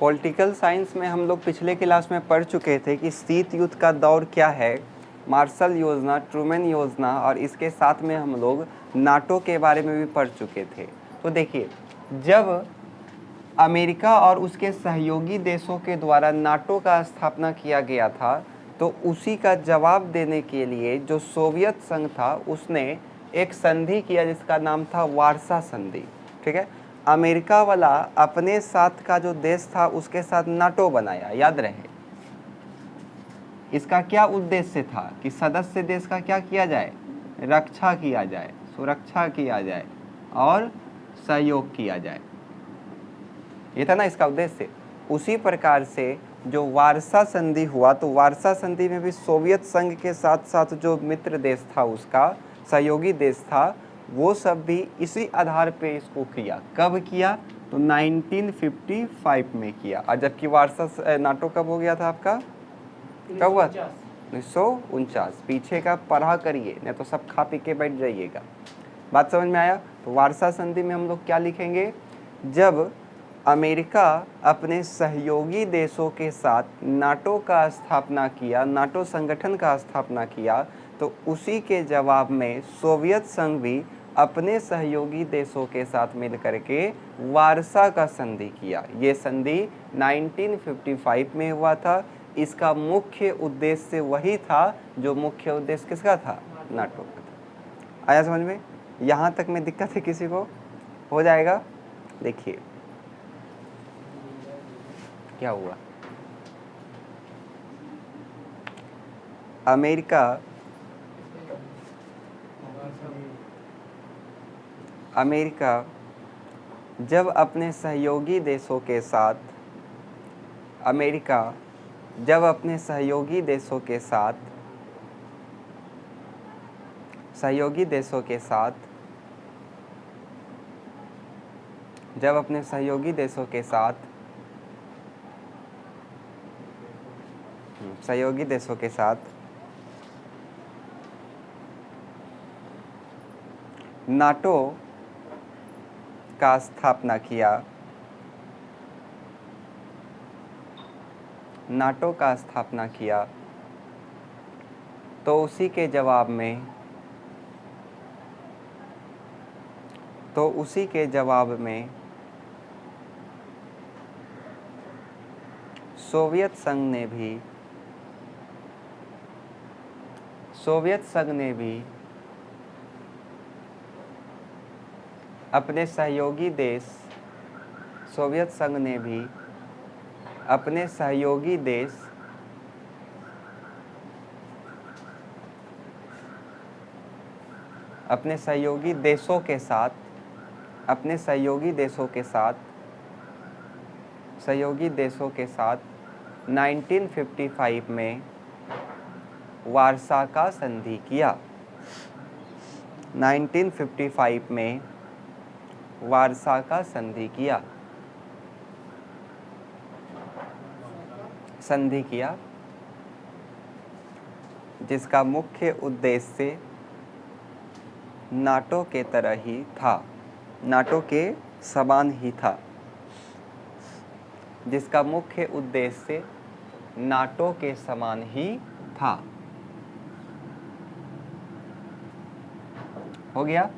Political science में हम लोग पिछले क्लास में पढ़ चुके थे कि शीत युद्ध का दौर क्या है, मार्शल योजना, ट्रूमैन योजना, और इसके साथ में हम लोग नाटो के बारे में भी पढ़ चुके थे। तो देखिए, जब अमेरिका और उसके सहयोगी देशों के द्वारा नाटो का स्थापना किया गया था, तो उसी का जवाब देने के लिए जो सोवियत संघ था उसने एक संधि किया जिसका नाम था वारसा संधि। ठीक है, अमेरिका वाला अपने साथ का जो देश था उसके साथ नाटो बनाया, याद रहे। इसका क्या उद्देश्य था कि सदस्य देश का क्या किया जाए, रक्षा किया जाए, सुरक्षा किया जाए और सहयोग किया जाए, ये था ना इसका उद्देश्य। उसी प्रकार से जो वारसा संधि हुआ, तो वारसा संधि में भी सोवियत संघ के साथ साथ जो मित्र देश था, उसका सहयोगी देश था, वो सब भी इसी आधार पे इसको किया। कब किया? तो 1955 में किया। और जबकि वारसा नाटो कब हो गया था आपका, कब हुआ? 1949। पीछे का पढ़ा करिए, नहीं तो सब खा पी के बैठ जाइएगा। बात समझ में आया? तो वारसा संधि में हम लोग क्या लिखेंगे, जब अमेरिका अपने सहयोगी देशों के साथ नाटो का स्थापना किया, नाटो संगठन का स्थापना किया, तो उसी के जवाब में सोवियत संघ भी अपने सहयोगी देशों के साथ मिलकर के वारसा का संधि किया। ये संधि 1955 में हुआ था। इसका मुख्य उद्देश्य वही था जो मुख्य उद्देश्य किसका था, नाटो का था। आया समझ में? यहाँ तक में दिक्कत है किसी को? हो जाएगा। देखिए क्या हुआ, अमेरिका जब अपने सहयोगी देशों के साथ जब अपने सहयोगी देशों के साथ नाटो का स्थापना किया, तो उसी के जवाब में सोवियत संघ ने भी अपने सहयोगी देशों के साथ 1955 में वारसा का संधि किया। 1955 में वारसा का संधि किया, जिसका मुख्य उद्देश्य नाटो के तरह ही था, नाटो के समान ही था। जिसका मुख्य उद्देश्य नाटो के समान ही था। हो गया?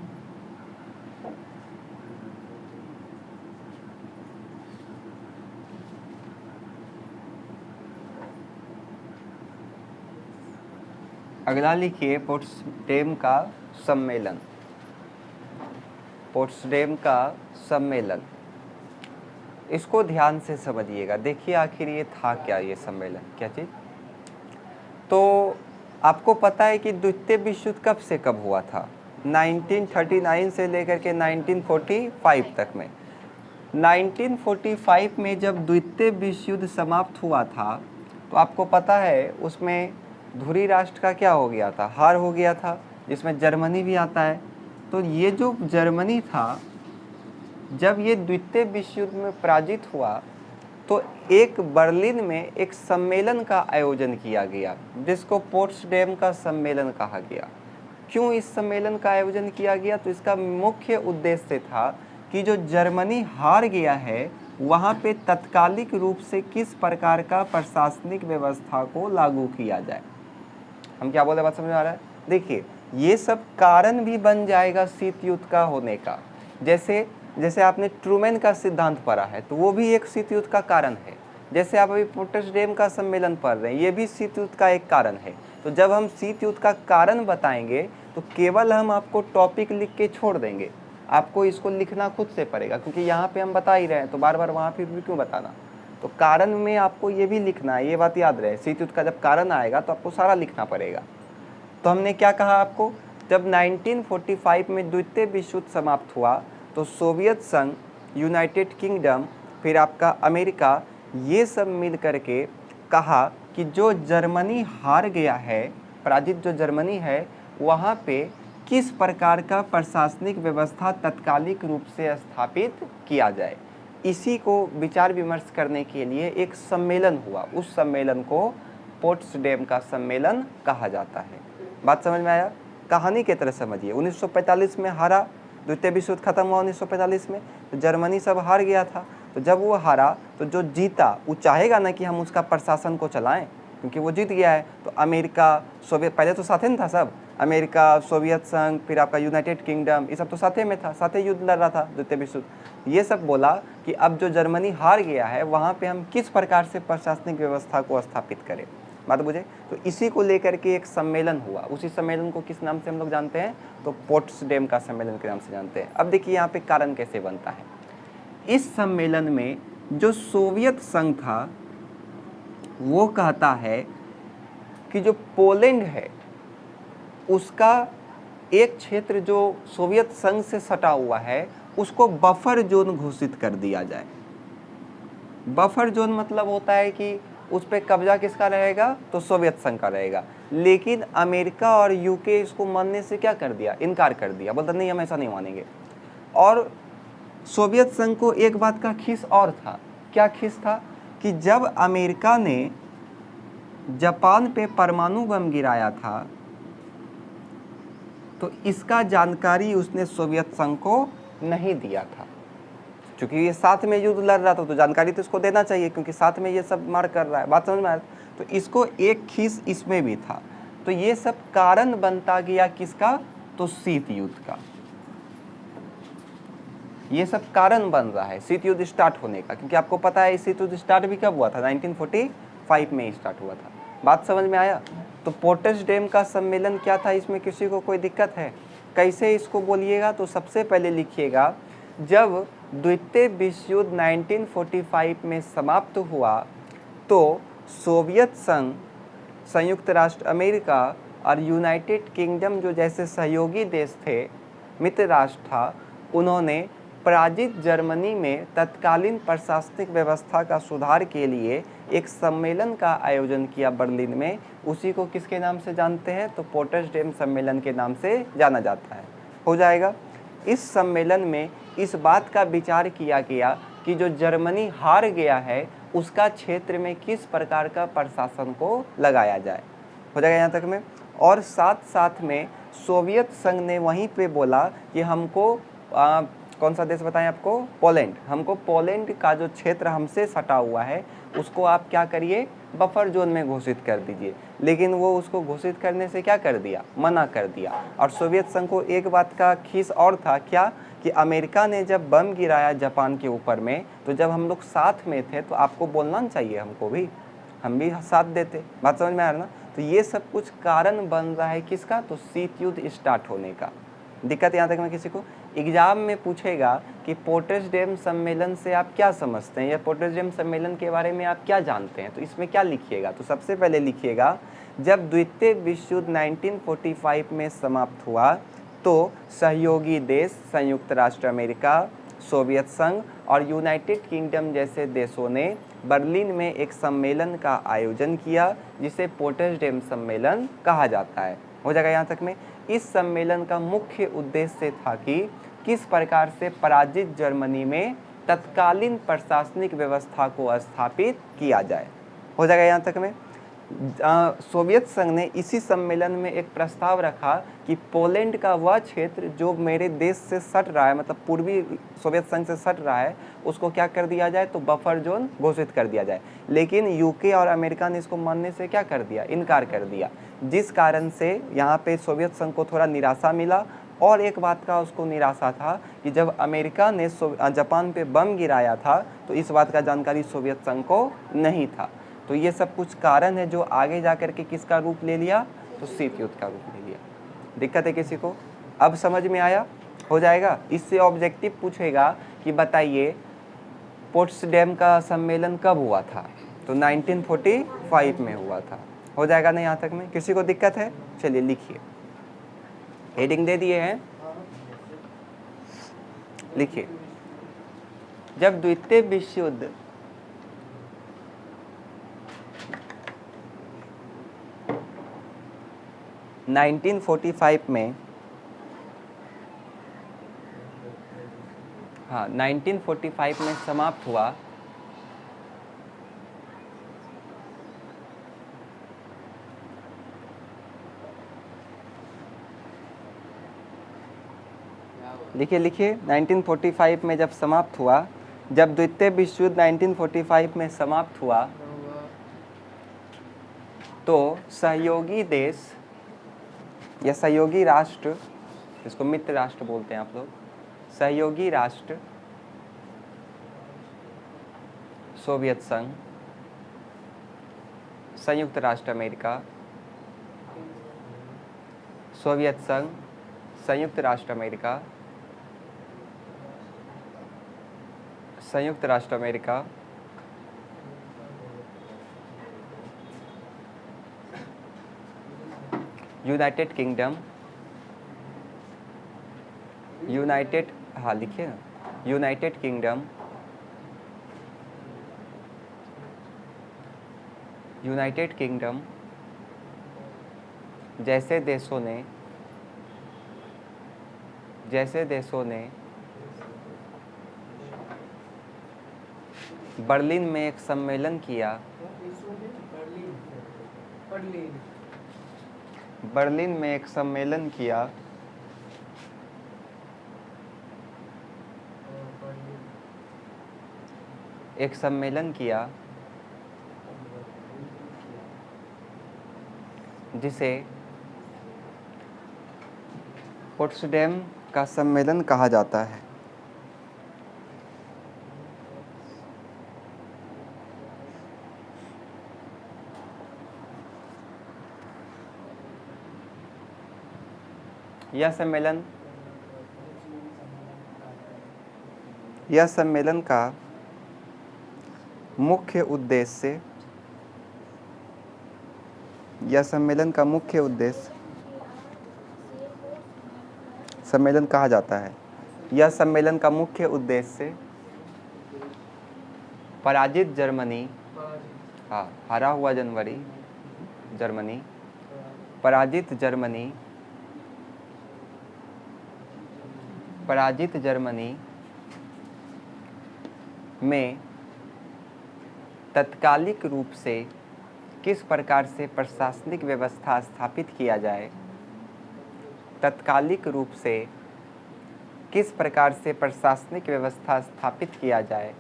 अगला लिखिए पोट्सडेम का सम्मेलन। इसको ध्यान से समझिएगा। देखिए आखिर ये था क्या, ये सम्मेलन क्या चीज। तो आपको पता है कि द्वितीय विश्व युद्ध कब से कब हुआ था? 1939 से लेकर के 1945 तक में। 1945 में जब द्वितीय विश्व युद्ध समाप्त हुआ था, तो आपको पता है उसमें धुरी राष्ट्र का क्या हो गया था, हार हो गया था, जिसमें जर्मनी भी आता है। तो ये जो जर्मनी था, जब ये द्वितीय विश्व युद्ध में पराजित हुआ, तो एक बर्लिन में एक सम्मेलन का आयोजन किया गया, जिसको पोट्सडेम का सम्मेलन कहा गया। क्यों इस सम्मेलन का आयोजन किया गया? तो इसका मुख्य उद्देश्य था कि जो जर्मनी हार गया है, वहाँ पे तत्कालिक रूप से किस प्रकार का प्रशासनिक व्यवस्था को लागू किया जाए। हम क्या बोले, बात समझ में आ रहा है? देखिए ये सब कारण भी बन जाएगा शीत युद्ध का होने का। जैसे जैसे आपने ट्रूमैन का सिद्धांत पढ़ा है तो वो भी एक शीत युद्ध का कारण है। जैसे आप अभी पोट्सडेम का सम्मेलन पढ़ रहे हैं, ये भी शीत युद्ध का एक कारण है। तो जब हम शीत युद्ध का कारण बताएंगे तो केवल हम आपको टॉपिक लिख के छोड़ देंगे, आपको इसको लिखना खुद से पड़ेगा, क्योंकि यहाँ पे हम बता ही रहे हैं तो बार बार वहाँ पे भी क्यों बताना। तो कारण में आपको ये भी लिखना है, ये बात याद रहे, शीत युद्ध का जब कारण आएगा तो आपको सारा लिखना पड़ेगा। तो हमने क्या कहा आपको, जब 1945 में द्वितीय विश्व युद्ध समाप्त हुआ तो सोवियत संघ, यूनाइटेड किंगडम, फिर आपका अमेरिका, ये सब मिल करके कहा कि जो जर्मनी हार गया है, पराजित जो जर्मनी है, वहाँ पे किस प्रकार का प्रशासनिक व्यवस्था तत्कालिक रूप से स्थापित किया जाए। इसी को विचार विमर्श करने के लिए एक सम्मेलन हुआ, उस सम्मेलन को पोट्सडेम का सम्मेलन कहा जाता है। बात समझ में आया? कहानी की तरह समझिए। 1945 में हारा, द्वितीय विश्व युद्ध खत्म हुआ 1945 में, तो जर्मनी सब हार गया था। तो जब वो हारा तो जो जीता वो चाहेगा ना कि हम उसका प्रशासन को चलाएं, क्योंकि वो जीत गया है। तो अमेरिका, सोवियत, पहले तो साथे में था सब, अमेरिका, सोवियत संघ, फिर आपका यूनाइटेड किंगडम, ये सब तो साथे में था, साथे युद्ध लड़ रहा था द्वितीय विश्व युद्ध। ये सब बोला कि अब जो जर्मनी हार गया है वहाँ पे हम किस प्रकार से प्रशासनिक व्यवस्था को स्थापित करें। बात बुझे? तो इसी को लेकर के एक सम्मेलन हुआ। उसी सम्मेलन को किस नाम से हम लोग जानते हैं? तो पोट्सडेम का सम्मेलन के नाम से जानते हैं। अब देखिए यहाँ पे कारण कैसे बनता है। इस सम्मेलन में जो सोवियत संघ था वो कहता है कि जो पोलैंड है उसका एक क्षेत्र जो सोवियत संघ से सटा हुआ है उसको बफर जोन घोषित कर दिया जाए। बफर जोन मतलब होता है कि उस पर कब्जा किसका रहेगा? तो सोवियत संघ का रहेगा। लेकिन अमेरिका और यूके इसको मानने से क्या कर दिया? इनकार कर दिया, बोलता नहीं हम ऐसा नहीं मानेंगे। और सोवियत संघ को एक बात का खीस और था। क्या खीस था? कि जब अमेरिका ने जापान पे परमाणु बम गिराया था तो इसका जानकारी उसने सोवियत संघ को नहीं दिया था, क्योंकि ये साथ में युद्ध लड़ रहा था तो जानकारी तो इसको देना चाहिए, क्योंकि साथ में ये सब मार कर रहा है। बात समझ में आ रहा? तो इसको एक खीस इसमें भी था। तो ये सब कारण बनता गया किसका? तो शीत युद्ध का। ये सब कारण बन रहा है शीत युद्ध स्टार्ट होने का, क्योंकि आपको पता है शीत युद्ध स्टार्ट भी कब हुआ था? 1945 में स्टार्ट हुआ था। बात समझ में आया? तो पोट्सडेम का सम्मेलन क्या था, इसमें किसी को कोई दिक्कत है? कैसे इसको बोलिएगा? तो सबसे पहले लिखिएगा, जब द्वितीय विश्व युद्ध 1945 में समाप्त हुआ तो सोवियत संघ, संयुक्त राष्ट्र अमेरिका और यूनाइटेड किंगडम जो जैसे सहयोगी देश थे, मित्र राष्ट्र था, उन्होंने पराजित जर्मनी में तत्कालीन प्रशासनिक व्यवस्था का सुधार के लिए एक सम्मेलन का आयोजन किया बर्लिन में। उसी को किसके नाम से जानते हैं? तो पोट्सडेम सम्मेलन के नाम से जाना जाता है। हो जाएगा। इस सम्मेलन में इस बात का विचार किया गया कि जो जर्मनी हार गया है उसका क्षेत्र में किस प्रकार का प्रशासन को लगाया जाए। हो जाएगा यहाँ तक में। और साथ साथ में सोवियत संघ ने वहीं पे बोला कि हमको कौन सा देश बताएं आपको? पोलैंड। हमको पोलैंड का जो क्षेत्र हमसे सटा हुआ है उसको आप क्या करिए? बफर जोन में घोषित कर दीजिए। लेकिन वो उसको घोषित करने से क्या कर दिया? मना कर दिया। और सोवियत संघ को एक बात का खीस और था, क्या? कि अमेरिका ने जब बम गिराया जापान के ऊपर में तो जब हम लोग साथ में थे तो आपको बोलना चाहिए, हमको भी, हम भी साथ देते। बात समझ में आ रहा ना? तो ये सब कुछ कारण बन रहा है किसका? तो शीत युद्ध स्टार्ट होने का। दिक्कत यहाँ तक में किसी को? एग्जाम में पूछेगा कि पोट्सडेम सम्मेलन से आप क्या समझते हैं या पोट्सडेम सम्मेलन के बारे में आप क्या जानते हैं, तो इसमें क्या लिखिएगा? तो सबसे पहले लिखिएगा, जब द्वितीय विश्व युद्ध 1945 में समाप्त हुआ तो सहयोगी देश संयुक्त राष्ट्र अमेरिका, सोवियत संघ और यूनाइटेड किंगडम जैसे देशों ने बर्लिन में एक सम्मेलन का आयोजन किया जिसे पोट्सडेम सम्मेलन कहा जाता है। हो जाएगा यहाँ तक में। इस सम्मेलन का मुख्य उद्देश्य था कि किस प्रकार से पराजित जर्मनी में तत्कालीन प्रशासनिक व्यवस्था को स्थापित किया जाए। हो जाएगा यहाँ तक में। सोवियत संघ ने इसी सम्मेलन में एक प्रस्ताव रखा कि पोलैंड का वह क्षेत्र जो मेरे देश से सट रहा है, मतलब पूर्वी सोवियत संघ से सट रहा है, उसको क्या कर दिया जाए, तो बफर जोन घोषित कर दिया जाए। लेकिन यूके और अमेरिका ने इसको मानने से क्या कर दिया, इनकार कर दिया, जिस कारण से यहाँ पे सोवियत संघ को थोड़ा निराशा मिला। और एक बात का उसको निराशा था कि जब अमेरिका ने जापान पे बम गिराया था तो इस बात का जानकारी सोवियत संघ को नहीं था। तो ये सब कुछ कारण है जो आगे जा कर के किसका रूप ले लिया, तो शीत युद्ध का रूप ले लिया। दिक्कत है किसी को? अब समझ में आया? हो जाएगा। इससे ऑब्जेक्टिव पूछेगा कि बताइए पोट्सडेम का सम्मेलन कब हुआ था, तो 1945 में हुआ था। हो जाएगा ना यहाँ तक में? किसी को दिक्कत है? चलिए लिखिए, हेडिंग दे दिए हैं, लिखिए। जब द्वितीय विश्व युद्ध में 1945 में समाप्त हुआ, लिखिए लिखिए, 1945 में जब समाप्त हुआ, जब द्वितीय विश्व युद्ध 1945 में समाप्त हुआ, तो सहयोगी देश या सहयोगी राष्ट्र, इसको मित्र राष्ट्र बोलते हैं आप लोग, सहयोगी राष्ट्र सोवियत संघ, संयुक्त राष्ट्र अमेरिका, सोवियत संघ, संयुक्त राष्ट्र अमेरिका, संयुक्त राष्ट्र अमेरिका, यूनाइटेड किंगडम, यूनाइटेड, हाँ लिखिए ना, यूनाइटेड किंगडम, यूनाइटेड किंगडम जैसे देशों ने बर्लिन में एक सम्मेलन किया, बर्लिन में एक सम्मेलन किया, एक सम्मेलन किया जिसे पोट्सडेम का सम्मेलन कहा जाता है। यह सम्मेलन का मुख्य उद्देश्य, यह सम्मेलन का मुख्य उद्देश्य, सम्मेलन कहा जाता है, यह सम्मेलन का मुख्य उद्देश्य पराजित जर्मनी, हाँ हारा हुआ जर्मनी, पराजित जर्मनी में तत्कालिक रूप से किस प्रकार से प्रशासनिक व्यवस्था स्थापित किया जाए, तत्कालिक रूप से किस प्रकार से प्रशासनिक व्यवस्था स्थापित किया जाए,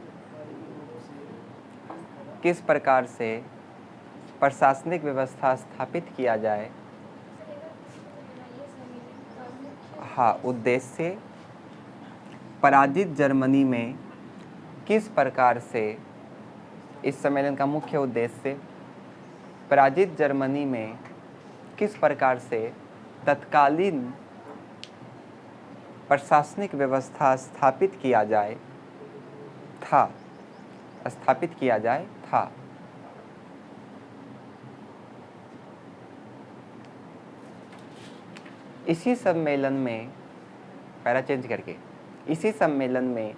किस प्रकार से प्रशासनिक व्यवस्था स्थापित किया जाए, हाँ उद्देश्य पराजित जर्मनी में किस प्रकार से, इस सम्मेलन का मुख्य उद्देश्य पराजित जर्मनी में किस प्रकार से तत्कालीन प्रशासनिक व्यवस्था स्थापित किया जाए था, इसी सम्मेलन में, पैरा चेंज करके, इसी सम्मेलन में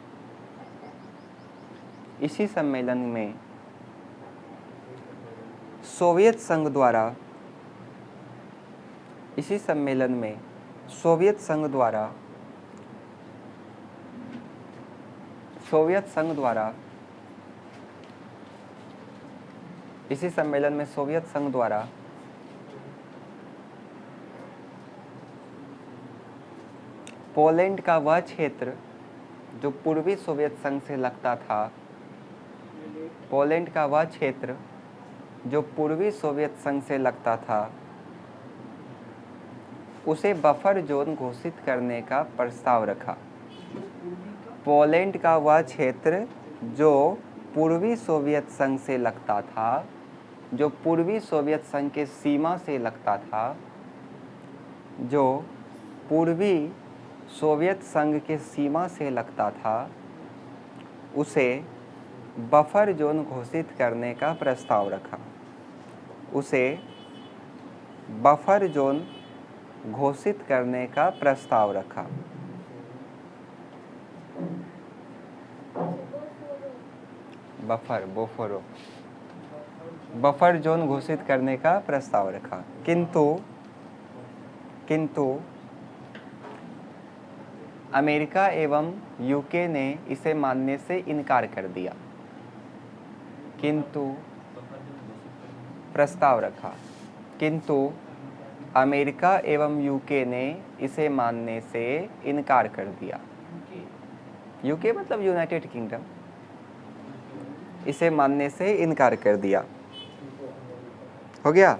सोवियत संघ द्वारा, इसी सम्मेलन में सोवियत संघ द्वारा इसी सम्मेलन में सोवियत संघ द्वारा पोलैंड का वह क्षेत्र जो पूर्वी सोवियत संघ से लगता था, पोलैंड का वह क्षेत्र जो पूर्वी सोवियत संघ से लगता था, उसे बफर जोन घोषित करने का प्रस्ताव रखा। पोलैंड का वह क्षेत्र जो पूर्वी सोवियत संघ से लगता था, जो पूर्वी सोवियत संघ के सीमा से लगता था, जो पूर्वी सोवियत संघ के सीमा से लगता था, उसे बफर जोन घोषित करने का प्रस्ताव रखा। उसे बफर जोन घोषित करने का प्रस्ताव रखा। बफर जोन घोषित करने का प्रस्ताव रखा। किंतु अमेरिका एवं यूके ने इसे मानने से इनकार कर दिया। प्रस्ताव रखा, किंतु अमेरिका एवं यूके ने इसे मानने से इनकार कर दिया। यूके मतलब यूनाइटेड किंगडम, इसे मानने से इनकार कर दिया। हो गया।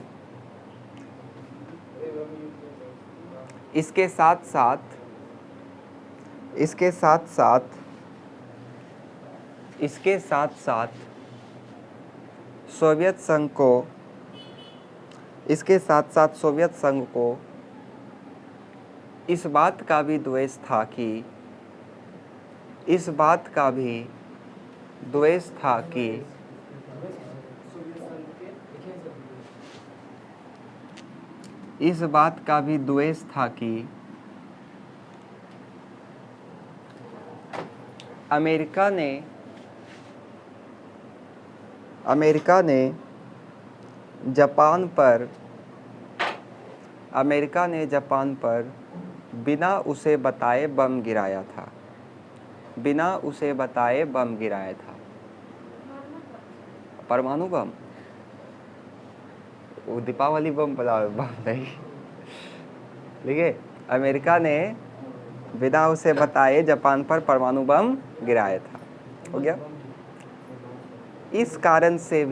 इसके साथ साथ सोवियत संघ को इस बात का भी द्वेष था कि अमेरिका ने जापान पर बिना उसे बताए बम गिराया था। परमाणु बम, वो दीपावली बम नहीं। ठीक है, अमेरिका ने बिना उसे बताए जापान पर परमाणु बम गिराया था। हो गया। इस कारण से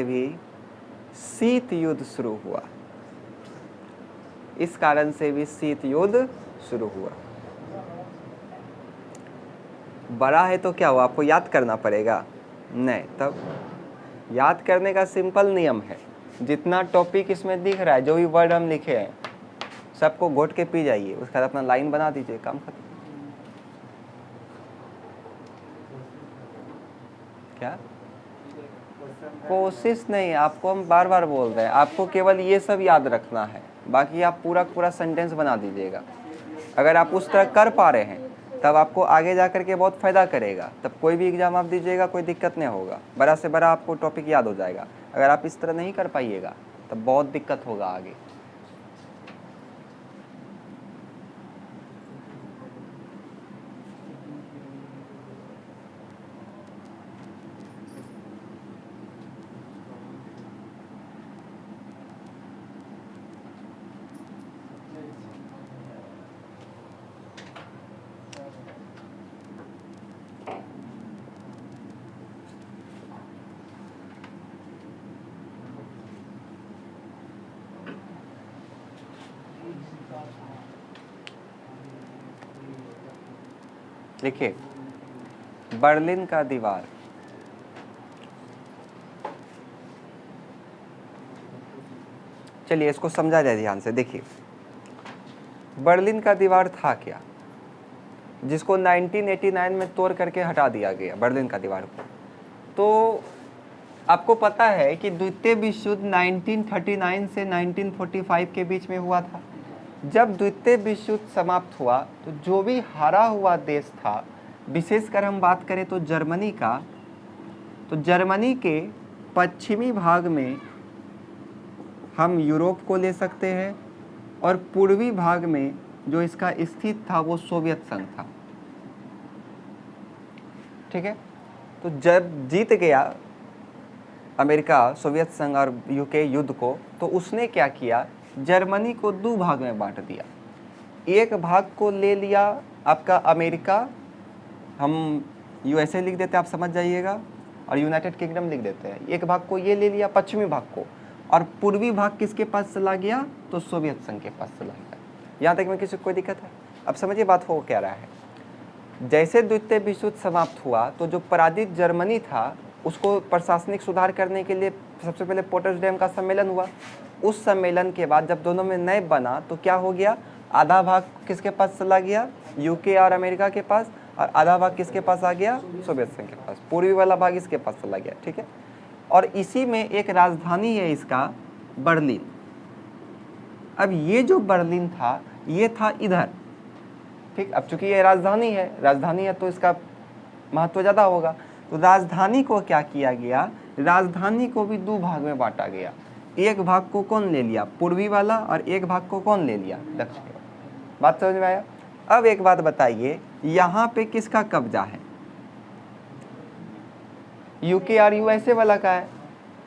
भी शीत युद्ध शुरू हुआ। बड़ा है तो क्या हुआ, आपको याद करना पड़ेगा? नहीं, तब याद करने का सिंपल नियम है, जितना टॉपिक इसमें दिख रहा है, जो भी वर्ड हम लिखे हैं, सबको घोट के पी जाइए, उसके बाद अपना लाइन बना दीजिए, काम खत्म। क्या कोशिश नहीं, आपको हम बार बार बोल रहे हैं, आपको केवल ये सब याद रखना है, बाकी आप पूरा सेंटेंस बना दीजिएगा। अगर आप उस तरह कर पा रहे हैं तब आपको आगे जा कर के बहुत फ़ायदा करेगा, तब कोई भी एग्जाम आप दीजिएगा, कोई दिक्कत नहीं होगा, बड़ा से बड़ा आपको टॉपिक याद हो जाएगा। अगर आप इस तरह नहीं कर पाइएगा तब बहुत दिक्कत होगा आगे। देखिए, बर्लिन का दीवार, चलिए इसको समझा जाए ध्यान से। देखिए, बर्लिन का दीवार था क्या, जिसको 1989 में तोड़ करके हटा दिया गया, बर्लिन का दीवार को। तो आपको पता है कि द्वितीय विश्व युद्ध 1939 से 1945 के बीच में हुआ था। जब द्वितीय विश्व युद्ध समाप्त हुआ तो जो भी हारा हुआ देश था, विशेषकर हम बात करें तो जर्मनी का, तो जर्मनी के पश्चिमी भाग में हम यूरोप को ले सकते हैं और पूर्वी भाग में जो इसका स्थित था वो सोवियत संघ था। ठीक है, तो जब जीत गया अमेरिका सोवियत संघ और यूके युद्ध को, तो उसने क्या किया, जर्मनी को दो भाग में बांट दिया। एक भाग को ले लिया आपका अमेरिका, हम यूएसए लिख देते हैं, आप समझ जाइएगा, और यूनाइटेड किंगडम लिख देते हैं। एक भाग को ये ले लिया, पश्चिमी भाग को, और पूर्वी भाग किसके पास चला गया, तो सोवियत संघ के पास चला गया। यहाँ तक में किसी को कोई दिक्कत है? अब समझिए बात हो क्या रहा है। जैसे द्वितीय विश्व युद्ध समाप्त हुआ, तो जो पराजित जर्मनी था उसको प्रशासनिक सुधार करने के लिए सबसे पहले पोट्सडेम का सम्मेलन हुआ। उस सम्मेलन के बाद जब दोनों में न्याय बना, तो क्या हो गया, आधा भाग किसके पास चला गया, यूके और अमेरिका के पास, और आधा भाग किसके पास आ गया, सोवियत संघ के पास। पूर्वी वाला भाग इसके पास चला गया, ठीक है। और इसी में एक राजधानी है इसका, बर्लिन। अब ये जो बर्लिन था, ये था इधर, ठीक। अब चूंकि ये राजधानी है तो इसका महत्व ज़्यादा होगा। तो राजधानी को क्या किया गया, राजधानी को भी दो भाग में बांटा गया। एक भाग को कौन ले लिया, पूर्वी वाला, और एक भाग को कौन ले लिया, दक्षिणी वाला। बात समझ में आया? अब एक बात बताइए, यहाँ पे किसका कब्जा है, यूके और यूएसए वाला का है,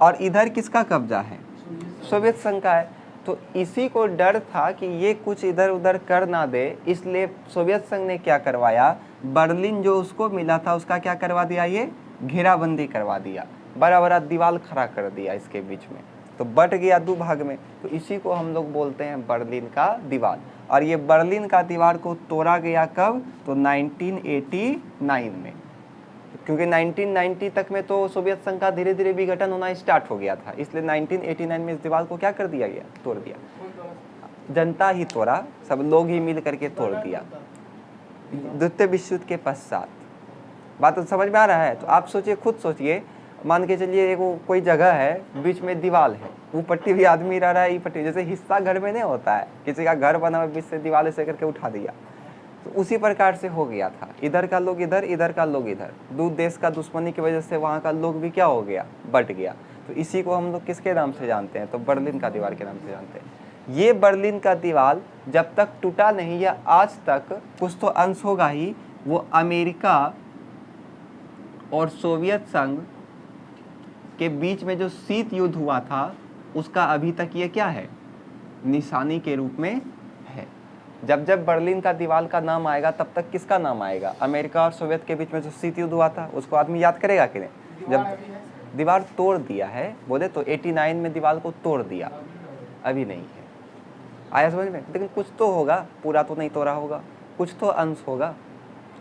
और इधर किसका कब्जा है, सोवियत संघ का है। तो इसी को डर था कि ये कुछ इधर उधर कर ना दे, इसलिए सोवियत संघ ने क्या करवाया, बर्लिन जो उसको मिला था उसका क्या करवा दिया, ये घेराबंदी करवा दिया, बड़ा बड़ा दीवार खड़ा कर दिया इसके बीच में, तो बट गया दो भाग में। तो इसी को हम लोग बोलते हैं बर्लिन का दीवार। और ये बर्लिन का दीवार को तोड़ा गया कब, तो 1989 में, क्योंकि 1990 तक में तो सोवियत संघ का धीरे धीरे विघटन होना स्टार्ट हो गया था, इसलिए 1989 में इस दीवार को क्या कर दिया गया, तोड़ दिया। जनता ही तोड़ा, सब लोग ही मिल करके तोड़ दिया द्वितीय विश्व युद्ध के पश्चात। बात तो समझ में आ रहा है? तो आप सोचिए, खुद सोचिए, मान के चलिए एक कोई जगह है, बीच में दीवार है, वो पट्टी भी आदमी रह रहा है, ये पट्टी, जैसे हिस्सा घर में नहीं होता है, किसी का घर बना हुआ बीच से दीवार से करके उठा दिया, तो उसी प्रकार से हो गया था। इधर का लोग इधर, इधर का लोग इधर, दो देश का दुश्मनी की वजह से वहाँ का लोग भी क्या हो गया, बट गया। तो इसी को हम लोग किसके नाम से जानते हैं, तो बर्लिन का दीवार के नाम से जानते हैं। ये बर्लिन का दीवार जब तक टूटा नहीं, या आज तक कुछ तो अंश होगा ही, वो अमेरिका और सोवियत संघ के बीच में जो शीत युद्ध हुआ था, उसका अभी तक ये क्या है, निशानी के रूप में है। जब जब बर्लिन का दीवार का नाम आएगा, तब तक किसका नाम आएगा, अमेरिका और सोवियत के बीच में जो शीत युद्ध हुआ था, उसको आदमी याद करेगा कि नहीं। जब दीवार तोड़ दिया है बोले तो 89 में दीवार को तोड़ दिया, अभी नहीं है। आया समझ में? लेकिन कुछ तो होगा, पूरा तो नहीं तोड़ा होगा, कुछ तो अंश होगा।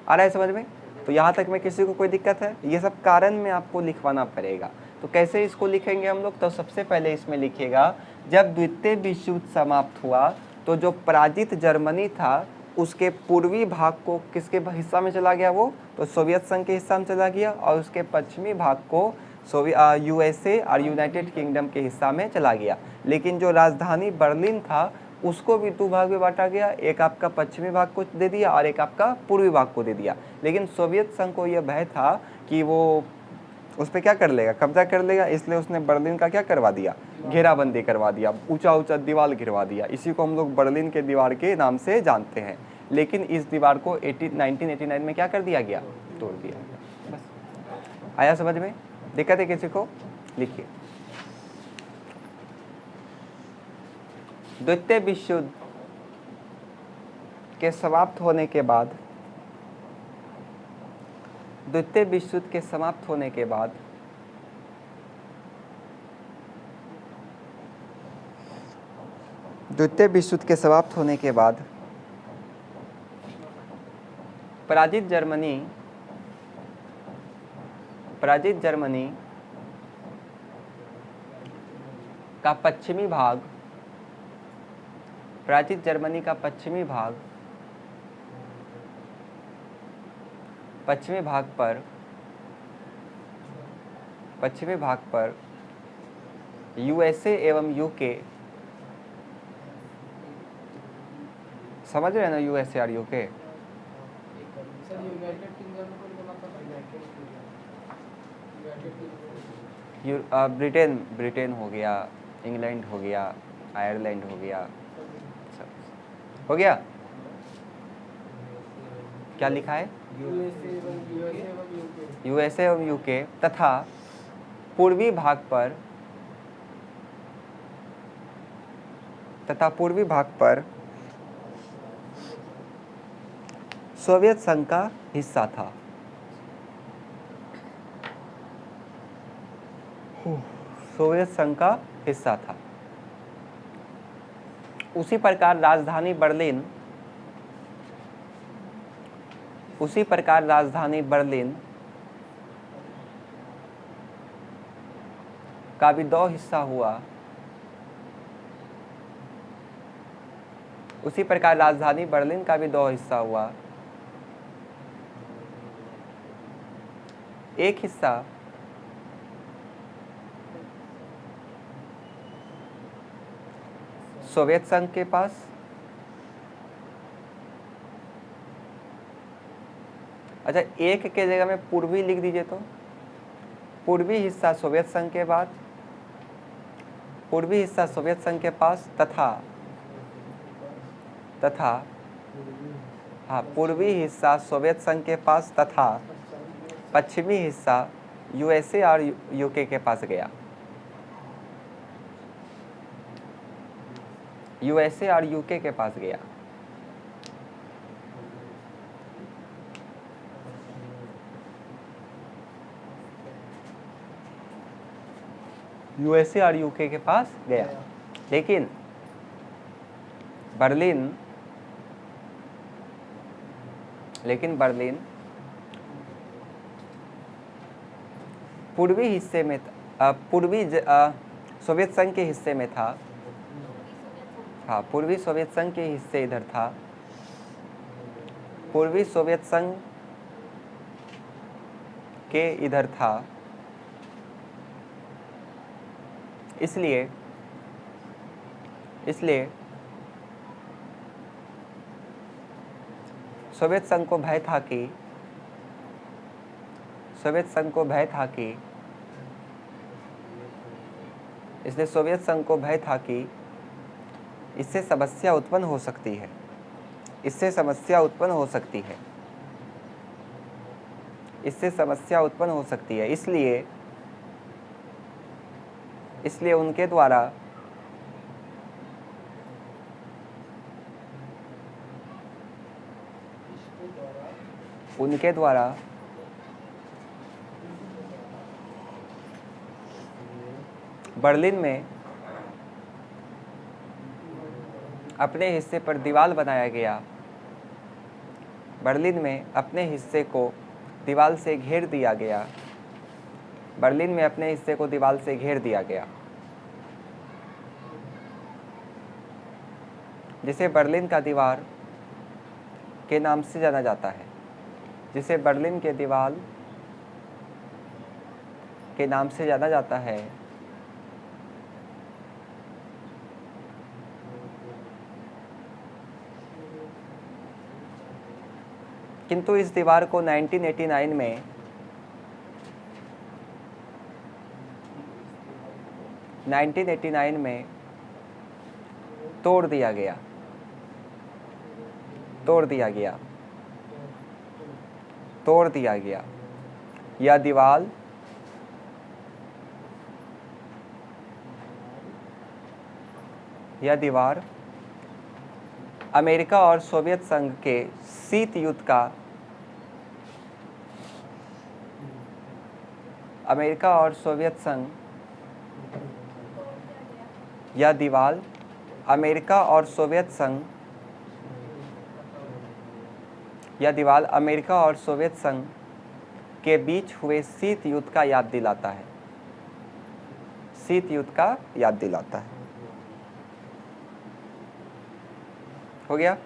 आ रहा है समझ में? तो यहाँ तक में किसी को कोई दिक्कत है? ये सब कारण में आपको लिखवाना पड़ेगा। तो कैसे इसको लिखेंगे हम लोग? तो सबसे पहले इसमें लिखिएगा, जब द्वितीय विश्व युद्ध समाप्त हुआ, तो जो पराजित जर्मनी था, उसके पूर्वी भाग को किसके हिस्सा में चला गया, वो तो सोवियत संघ के हिस्सा में चला गया, और उसके पश्चिमी भाग को यूएसए और यूनाइटेड किंगडम के हिस्सा में चला गया। लेकिन जो राजधानी बर्लिन था, उसको भी दो भाग में बांटा गया, एक आपका पश्चिमी भाग को दे दिया और एक आपका पूर्वी भाग को दे दिया। लेकिन सोवियत संघ को यह भय था कि वो उस पर क्या कर लेगा, कब्जा कर लेगा, इसलिए उसने बर्लिन का क्या करवा दिया, घेराबंदी करवा दिया, ऊंचा ऊंचा दीवार गिरवा दिया। इसी को हम लोग बर्लिन के दीवार के नाम से जानते हैं। लेकिन इस दीवार को 1989 में क्या कर दिया गया, तोड़ दिया गया। बस आया समझ में? दिक्कत है किसी को? लिखिए, द्वितीय विश्व युद्ध के समाप्त होने के बाद, द्वितीय विश्व युद्ध के समाप्त होने के बाद द्वितीय विश्व युद्ध के समाप्त होने के बाद पराजित जर्मनी का पश्चिमी भाग, पराजित जर्मनी का पश्चिमी भाग पर यूएसए एवं यूके, समझ रहे हैं ना, यूएसए और यूके, ब्रिटेन हो गया, इंग्लैंड हो गया, आयरलैंड हो गया, सब हो गया। क्या लिखा है? यूएसए यूएसए एवं यूके तथा पूर्वी भाग पर सोवियत संघ का हिस्सा था। सोवियत संघ का हिस्सा था। उसी प्रकार राजधानी बर्लिन का भी दो हिस्सा हुआ। उसी प्रकार राजधानी बर्लिन का भी दो हिस्सा हुआ। एक हिस्सा सोवियत संघ के पास, अच्छा एक के जगह में पूर्वी लिख दीजिए तो पूर्वी हिस्सा सोवियत संघ के बाद, पूर्वी हिस्सा सोवियत संघ के पास तथा हाँ पूर्वी हिस्सा सोवियत संघ के पास तथा पश्चिमी हिस्सा यूएसए और यूके के पास गया। यूएसए और यूके के पास गया। यूएसए और यूके के पास गया। लेकिन बर्लिन पूर्वी हिस्से में सोवियत संघ के हिस्से में था। हाँ पूर्वी सोवियत संघ के हिस्से इधर था। पूर्वी सोवियत संघ के इधर था। इसलिए सोवियत संघ को भय था कि इसलिए सोवियत संघ को भय था कि इससे समस्या उत्पन्न हो सकती है। इससे समस्या उत्पन्न हो सकती है। इसलिए उनके द्वारा बर्लिन में अपने हिस्से पर दीवार बनाया गया। बर्लिन में अपने हिस्से को दीवार से घेर दिया गया। जिसे बर्लिन का दीवार के नाम से जाना जाता है। किंतु इस दीवार को 1989 में तोड़ दिया गया। यह दीवार अमेरिका और सोवियत संघ के शीत युद्ध का अमेरिका और सोवियत संघ के बीच हुए शीत युद्ध का याद दिलाता है। हो गया।